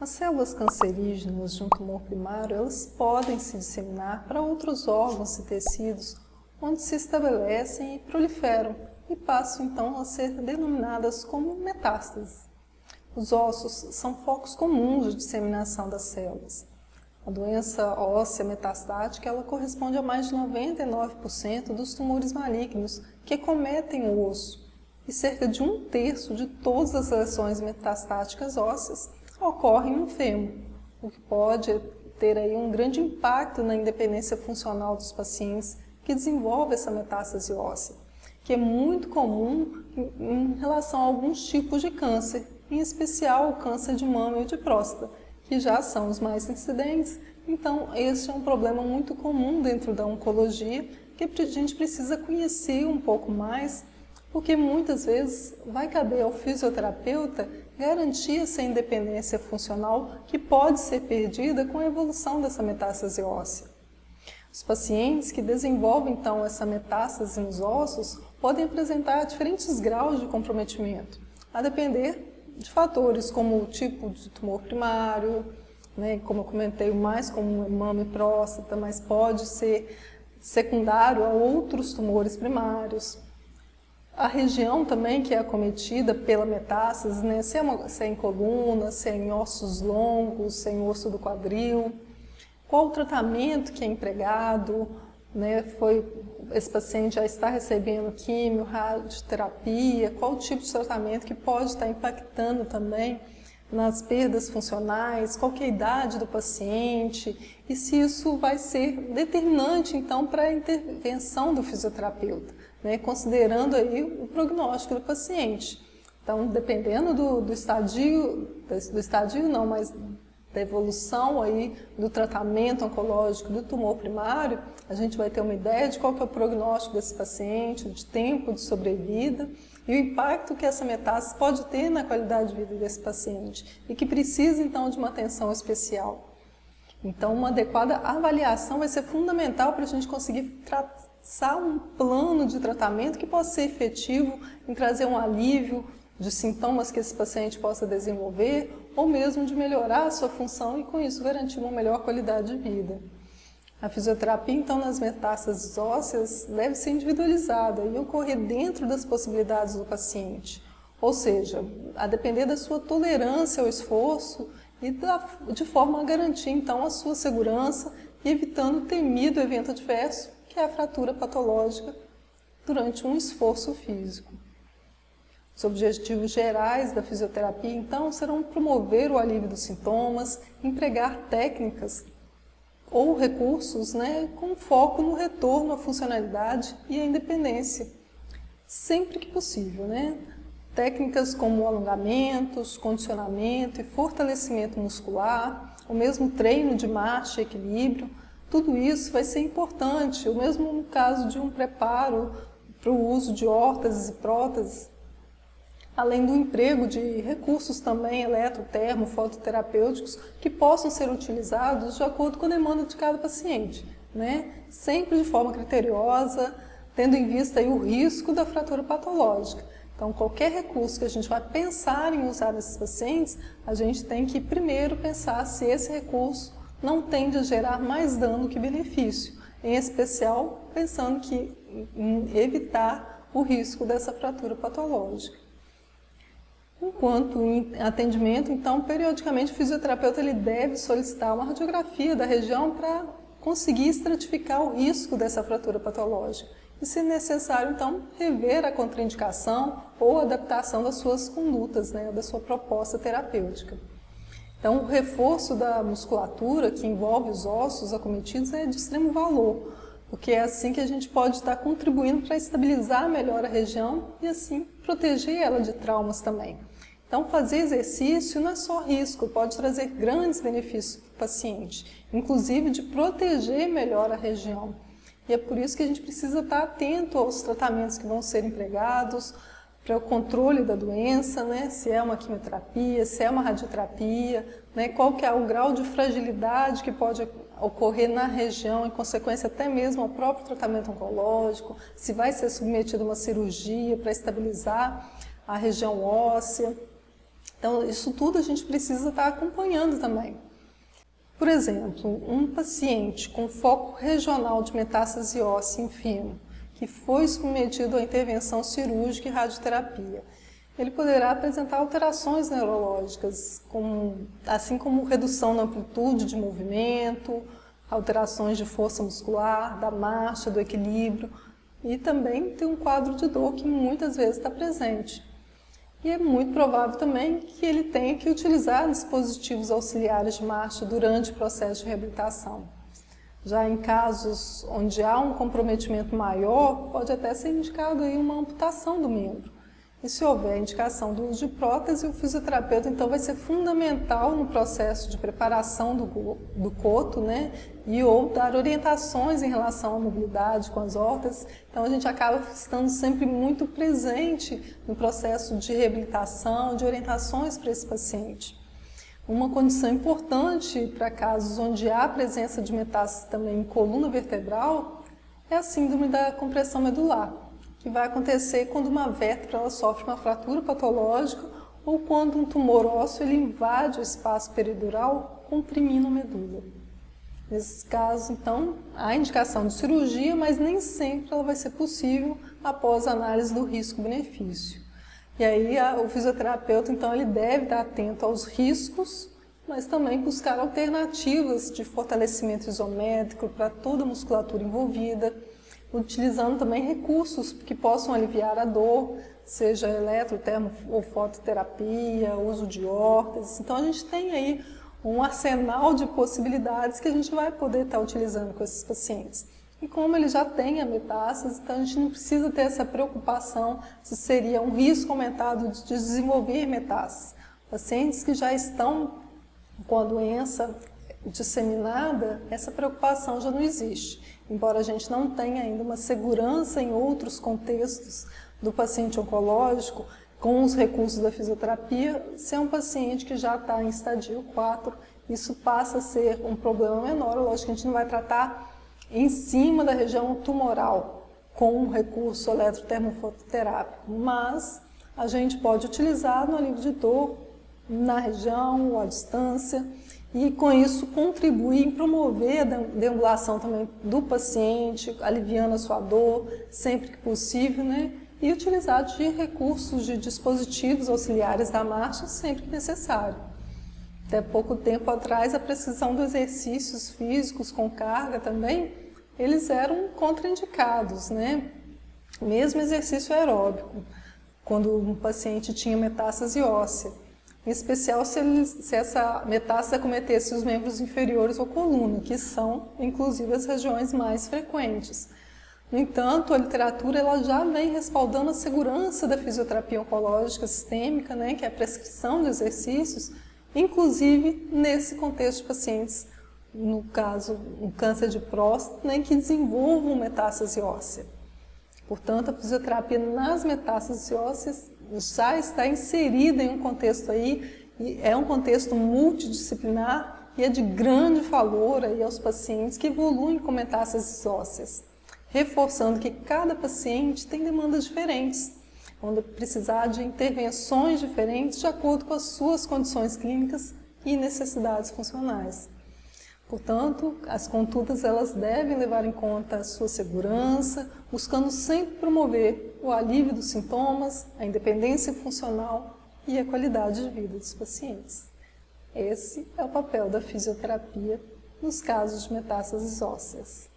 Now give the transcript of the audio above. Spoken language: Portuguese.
As células cancerígenas de um tumor primário, elas podem se disseminar para outros órgãos e tecidos, onde se estabelecem e proliferam, e passam então a ser denominadas como metástases. Os ossos são focos comuns de disseminação das células. A doença óssea metastática, ela corresponde a mais de 99% dos tumores malignos que acometem o osso, e cerca de 1/3 de todas as lesões metastáticas ósseas ocorrem no fêmur, o que pode ter aí um grande impacto na independência funcional dos pacientes que desenvolvem essa metástase óssea, que é muito comum em relação a alguns tipos de câncer, em especial o câncer de mama e de próstata, que já são os mais incidentes. Então, esse é um problema muito comum dentro da oncologia, que a gente precisa conhecer um pouco mais, porque muitas vezes vai caber ao fisioterapeuta garantir essa independência funcional que pode ser perdida com a evolução dessa metástase óssea. Os pacientes que desenvolvem então essa metástase nos ossos podem apresentar diferentes graus de comprometimento, a depender de fatores como o tipo de tumor primário, como eu comentei, o mais comum é mama e próstata, mas pode ser secundário a outros tumores primários. A região também que é acometida pela metástase, se é em coluna, se é em ossos longos, se é em osso do quadril, qual o tratamento que é empregado, esse paciente já está recebendo químio, radioterapia, qual o tipo de tratamento que pode estar impactando também nas perdas funcionais, qual que é a idade do paciente e se isso vai ser determinante então para a intervenção do fisioterapeuta, considerando aí o prognóstico do paciente. Então, dependendo do estadio não, mas da evolução aí do tratamento oncológico do tumor primário, a gente vai ter uma ideia de qual que é o prognóstico desse paciente, de tempo de sobrevida e o impacto que essa metástase pode ter na qualidade de vida desse paciente e que precisa então de uma atenção especial. Então, uma adequada avaliação vai ser fundamental para a gente conseguir traçar um plano de tratamento que possa ser efetivo em trazer um alívio de sintomas que esse paciente possa desenvolver ou mesmo de melhorar a sua função e com isso garantir uma melhor qualidade de vida. A fisioterapia, então, nas metástases ósseas deve ser individualizada e ocorrer dentro das possibilidades do paciente, ou seja, a depender da sua tolerância ao esforço e de forma a garantir, então, a sua segurança e evitando o temido evento adverso, que é a fratura patológica durante um esforço físico. Os objetivos gerais da fisioterapia, então, serão promover o alívio dos sintomas, empregar técnicas ou recursos com foco no retorno à funcionalidade e à independência, sempre que possível. Técnicas como alongamentos, condicionamento e fortalecimento muscular, o mesmo treino de marcha e equilíbrio, tudo isso vai ser importante, o mesmo no caso de um preparo para o uso de órteses e próteses, além do emprego de recursos também eletrotermo, fototerapêuticos, que possam ser utilizados de acordo com a demanda de cada paciente, sempre de forma criteriosa, tendo em vista aí o risco da fratura patológica. Então, qualquer recurso que a gente vai pensar em usar nesses pacientes, a gente tem que primeiro pensar se esse recurso não tende a gerar mais dano que benefício, em especial pensando em evitar o risco dessa fratura patológica. Enquanto em atendimento, então, periodicamente o fisioterapeuta ele deve solicitar uma radiografia da região para conseguir estratificar o risco dessa fratura patológica. E, se necessário, então, rever a contraindicação ou adaptação das suas condutas, da sua proposta terapêutica. Então, o reforço da musculatura que envolve os ossos acometidos é de extremo valor, porque é assim que a gente pode estar contribuindo para estabilizar melhor a região e assim proteger ela de traumas também. Então, fazer exercício não é só risco, pode trazer grandes benefícios para o paciente, inclusive de proteger melhor a região. E é por isso que a gente precisa estar atento aos tratamentos que vão ser empregados, para o controle da doença, se é uma quimioterapia, se é uma radioterapia, qual que é o grau de fragilidade que pode ocorrer na região, em consequência até mesmo ao próprio tratamento oncológico, se vai ser submetido a uma cirurgia para estabilizar a região óssea. Então, isso tudo a gente precisa estar acompanhando também. Por exemplo, um paciente com foco regional de metástase óssea em fêmur, que foi submetido à intervenção cirúrgica e radioterapia, ele poderá apresentar alterações neurológicas, assim como redução na amplitude de movimento, alterações de força muscular, da marcha, do equilíbrio, e também tem um quadro de dor que muitas vezes está presente. E é muito provável também que ele tenha que utilizar dispositivos auxiliares de marcha durante o processo de reabilitação. Já em casos onde há um comprometimento maior, pode até ser indicado aí uma amputação do membro. E se houver a indicação do uso de prótese, o fisioterapeuta então vai ser fundamental no processo de preparação do coto, né? E ou dar orientações em relação à mobilidade com as órteses. Então a gente acaba estando sempre muito presente no processo de reabilitação, de orientações para esse paciente. Uma condição importante para casos onde há presença de metástase também em coluna vertebral é a síndrome da compressão medular, que vai acontecer quando uma vértebra ela sofre uma fratura patológica ou quando um tumor ósseo ele invade o espaço peridural, comprimindo a medula. Nesses casos, então, há indicação de cirurgia, mas nem sempre ela vai ser possível após a análise do risco-benefício. E aí o fisioterapeuta, então, ele deve estar atento aos riscos, mas também buscar alternativas de fortalecimento isométrico para toda a musculatura envolvida, utilizando também recursos que possam aliviar a dor, seja eletro, termo ou fototerapia, uso de órteses. Então a gente tem aí um arsenal de possibilidades que a gente vai poder estar utilizando com esses pacientes. E como ele já tem a metástase, então a gente não precisa ter essa preocupação se seria um risco aumentado de desenvolver metástase. Pacientes que já estão com a doença disseminada, essa preocupação já não existe. Embora a gente não tenha ainda uma segurança em outros contextos do paciente oncológico, com os recursos da fisioterapia, se é um paciente que já está em estadio 4, isso passa a ser um problema menor. Lógico que a gente não vai tratar em cima da região tumoral com um recurso eletrotermofototerápico, mas a gente pode utilizar no alívio de dor na região ou à distância, e com isso contribuir em promover a deambulação também do paciente, aliviando a sua dor sempre que possível, né? E utilizar de recursos, de dispositivos auxiliares da marcha sempre que necessário. Até pouco tempo atrás, a prescrição dos exercícios físicos com carga também, eles eram contraindicados, né? Mesmo exercício aeróbico, quando um paciente tinha metástase óssea. Em especial se essa metástase acometesse os membros inferiores ou coluna, que são, inclusive, as regiões mais frequentes. No entanto, a literatura ela já vem respaldando a segurança da fisioterapia oncológica sistêmica, né, que é a prescrição de exercícios, inclusive nesse contexto de pacientes, no caso, um câncer de próstata, né, que desenvolvam metástase óssea. Portanto, a fisioterapia nas metástases ósseas já está inserida em um contexto aí, e é um contexto multidisciplinar e é de grande valor aí aos pacientes que evoluem com metástases ósseas, reforçando que cada paciente tem demandas diferentes, onde precisar de intervenções diferentes de acordo com as suas condições clínicas e necessidades funcionais. Portanto, as condutas elas devem levar em conta a sua segurança, buscando sempre promover o alívio dos sintomas, a independência funcional e a qualidade de vida dos pacientes. Esse é o papel da fisioterapia nos casos de metástases ósseas.